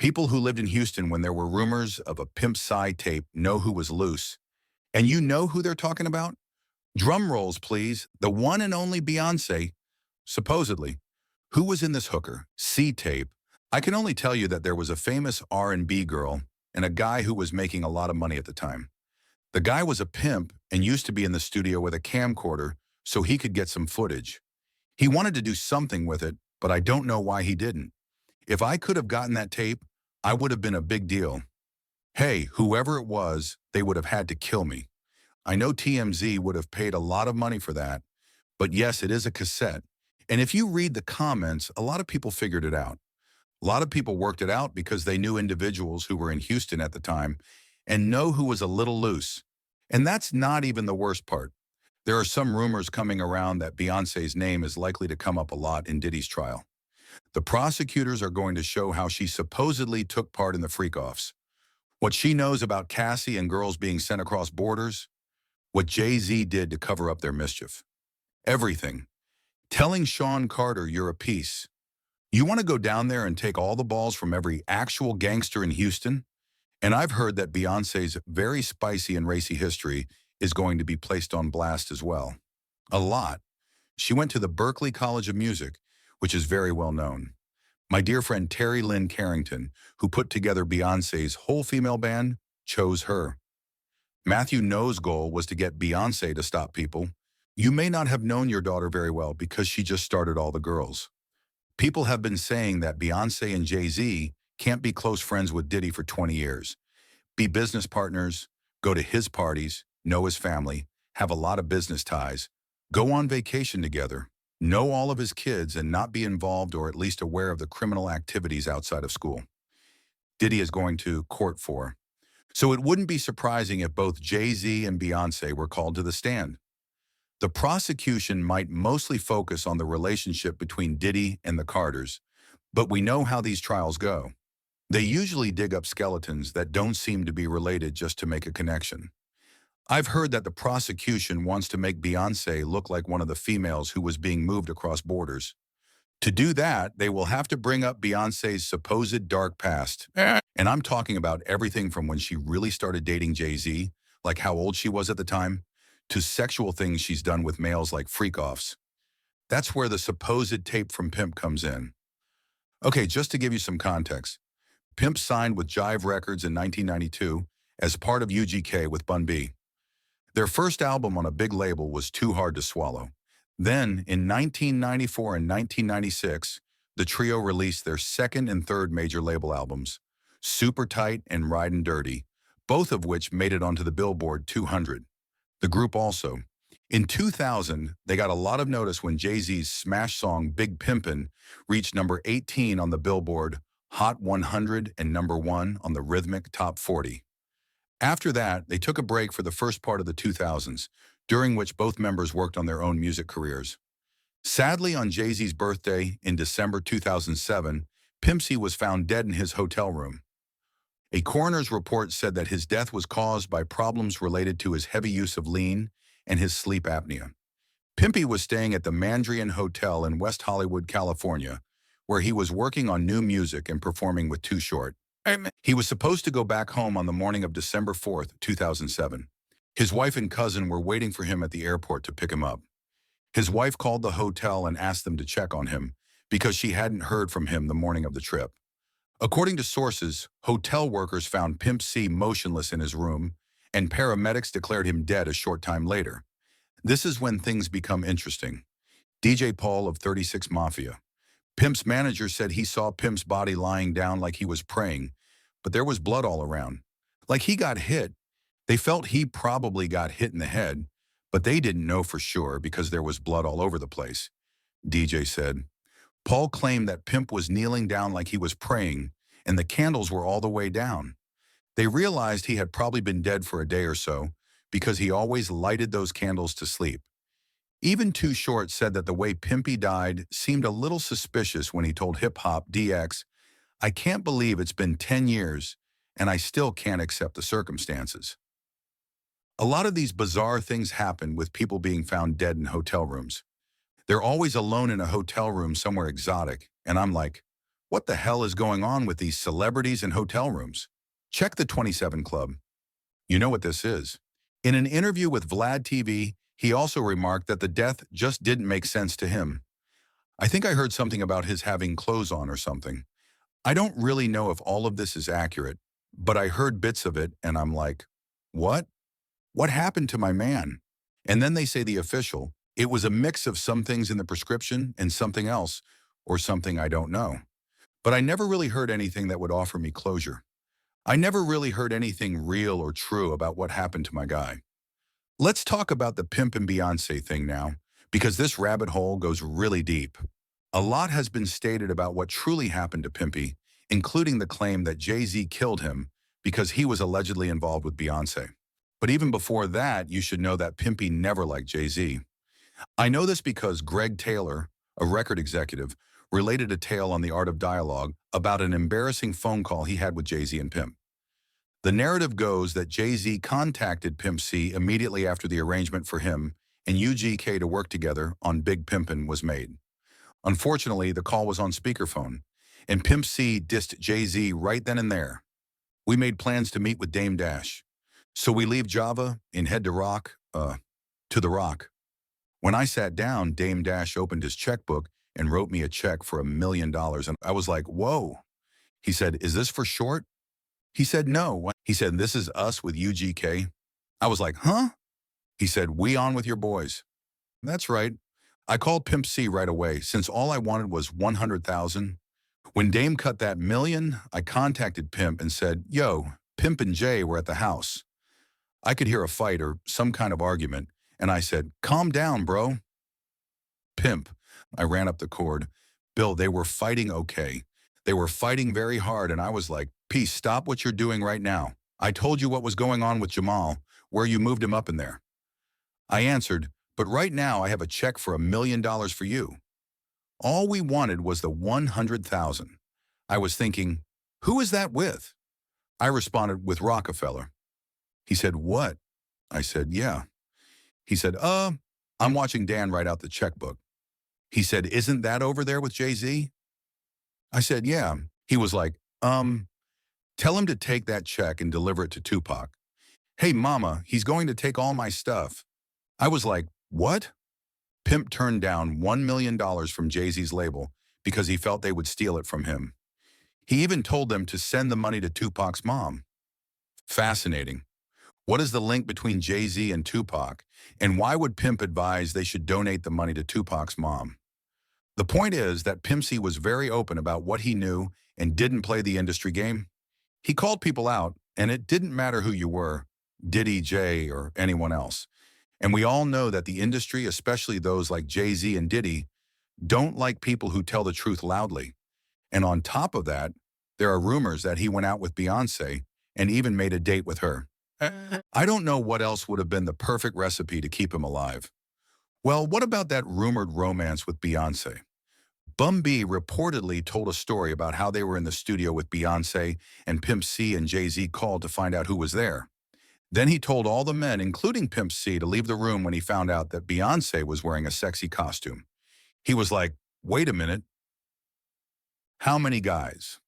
People who lived in Houston when there were rumors of a Pimp side tape know who was loose. And you know who they're talking about? Drum rolls, please. The one and only Beyonce, supposedly. Who was in this hooker? C tape. I can only tell you that there was a famous R&B girl and a guy who was making a lot of money at the time. The guy was a pimp and used to be in the studio with a camcorder so he could get some footage. He wanted to do something with it, but I don't know why he didn't. If I could have gotten that tape, I would have been a big deal. Hey, whoever it was, they would have had to kill me. I know TMZ would have paid a lot of money for that, but yes, it is a cassette. And if you read the comments, a lot of people figured it out. A lot of people worked it out because they knew individuals who were in Houston at the time and know who was a little loose. And that's not even the worst part. There are some rumors coming around that Beyonce's name is likely to come up a lot in Diddy's trial. The prosecutors are going to show how she supposedly took part in the freak-offs, what she knows about Cassie and girls being sent across borders, what Jay-Z did to cover up their mischief. Everything. Telling Sean Carter you're a piece. You want to go down there and take all the balls from every actual gangster in Houston? And I've heard that Beyonce's very spicy and racy history is going to be placed on blast as well. A lot. She went to the Berklee College of Music, which is very well known. My dear friend Terry Lynn Carrington, who put together Beyonce's whole female band, chose her. Matthew No's goal was to get Beyonce to stop people. You may not have known your daughter very well because she just started all the girls. People have been saying that Beyonce and Jay-Z can't be close friends with Diddy for 20 years. Be business partners, go to his parties, know his family, have a lot of business ties, go on vacation together, know all of his kids and not be involved or at least aware of the criminal activities outside of school. Diddy is going to court for. So it wouldn't be surprising if both Jay-Z and Beyonce were called to the stand. The prosecution might mostly focus on the relationship between Diddy and the Carters, but we know how these trials go. They usually dig up skeletons that don't seem to be related just to make a connection. I've heard that the prosecution wants to make Beyonce look like one of the females who was being moved across borders. To do that, they will have to bring up Beyonce's supposed dark past. And I'm talking about everything from when she really started dating Jay-Z, like how old she was at the time, to sexual things she's done with males like freak-offs. That's where the supposed tape from Pimp comes in. Okay, just to give you some context, Pimp signed with Jive Records in 1992 as part of UGK with Bun B. Their first album on a big label was Too Hard to Swallow. Then, in 1994 and 1996, the trio released their second and third major label albums, Super Tight and Ridin' Dirty, both of which made it onto the Billboard 200. The group also. In 2000, they got a lot of notice when Jay-Z's smash song Big Pimpin' reached number 18 on the Billboard Hot 100 and number 1 on the Rhythmic Top 40. After that, they took a break for the first part of the 2000s, during which both members worked on their own music careers. Sadly, on Jay-Z's birthday in December 2007, Pimp C was found dead in his hotel room. A coroner's report said that his death was caused by problems related to his heavy use of lean and his sleep apnea. Pimpy was staying at the Mandrian Hotel in West Hollywood, California, where he was working on new music and performing with Too Short. He was supposed to go back home on the morning of December 4th, 2007. His wife and cousin were waiting for him at the airport to pick him up. His wife called the hotel and asked them to check on him because she hadn't heard from him the morning of the trip. According to sources, hotel workers found Pimp C motionless in his room, and paramedics declared him dead a short time later. This is when things become interesting. DJ Paul of 36 Mafia. Pimp's manager said he saw Pimp's body lying down like he was praying, but there was blood all around. Like he got hit. They felt he probably got hit in the head, but they didn't know for sure because there was blood all over the place, DJ said. Paul claimed that Pimp was kneeling down like he was praying, and the candles were all the way down. They realized he had probably been dead for a day or so because he always lighted those candles to sleep. Even Too Short said that the way Pimpy died seemed a little suspicious when he told Hip Hop DX, "I can't believe it's been 10 years and I still can't accept the circumstances." A lot of these bizarre things happen with people being found dead in hotel rooms. They're always alone in a hotel room somewhere exotic, and I'm like, What the hell is going on with these celebrities in hotel rooms? Check the 27 Club. You know what this is. In an interview with Vlad TV, he also remarked that the death just didn't make sense to him. I think I heard something about his having clothes on or something. I don't really know if all of this is accurate, but I heard bits of it and I'm like, what? What happened to my man? And then they say the official, it was a mix of some things in the prescription and something else, or something I don't know. But I never really heard anything that would offer me closure. I never really heard anything real or true about what happened to my guy. Let's talk about the Pimp and Beyonce thing now, because this rabbit hole goes really deep. A lot has been stated about what truly happened to Pimpy, including the claim that Jay-Z killed him because he was allegedly involved with Beyonce. But even before that, you should know that Pimpy never liked Jay-Z. I know this because Greg Taylor, a record executive, related a tale on The Art of Dialogue about an embarrassing phone call he had with Jay-Z and Pimp. The narrative goes that Jay-Z contacted Pimp C immediately after the arrangement for him and UGK to work together on Big Pimpin' was made. Unfortunately, the call was on speakerphone, and Pimp C dissed Jay-Z right then and there. We made plans to meet with Dame Dash. So we leave Java and head to the Rock. When I sat down, Dame Dash opened his checkbook and wrote me a check for $1 million, and I was like, whoa. He said, is this for short? He said, no. He said, this is us with UGK. I was like, huh? He said, we on with your boys. That's right. I called Pimp C right away, since all I wanted was 100,000. When Dame cut that million, I contacted Pimp and said, yo, Pimp and Jay were at the house. I could hear a fight or some kind of argument, and I said, calm down, bro. Pimp. I ran up the cord. Bill, they were fighting okay. They were fighting very hard, and I was like, peace, stop what you're doing right now. I told you what was going on with Jamal, where you moved him up in there. I answered, but right now I have a check for $1 million for you. All we wanted was the 100,000. I was thinking, who is that with? I responded, with Rockefeller. He said, what? I said, yeah. He said, I'm watching Dan write out the checkbook. He said, isn't that over there with Jay-Z? I said, yeah. He was like, tell him to take that check and deliver it to Tupac. Hey, mama, he's going to take all my stuff. I was like, what? Pimp turned down $1 million from Jay-Z's label because he felt they would steal it from him. He even told them to send the money to Tupac's mom. Fascinating. What is the link between Jay-Z and Tupac, and why would Pimp advise they should donate the money to Tupac's mom? The point is that Pimp C was very open about what he knew and didn't play the industry game. He called people out, and it didn't matter who you were, Diddy, Jay, or anyone else. And we all know that the industry, especially those like Jay-Z and Diddy, don't like people who tell the truth loudly. And on top of that, there are rumors that he went out with Beyonce and even made a date with her. I don't know what else would have been the perfect recipe to keep him alive. Well, what about that rumored romance with Beyonce? Bum B reportedly told a story about how they were in the studio with Beyonce and Pimp C and Jay-Z called to find out who was there. Then he told all the men, including Pimp C, to leave the room when he found out that Beyonce was wearing a sexy costume. He was like, wait a minute. How many guys?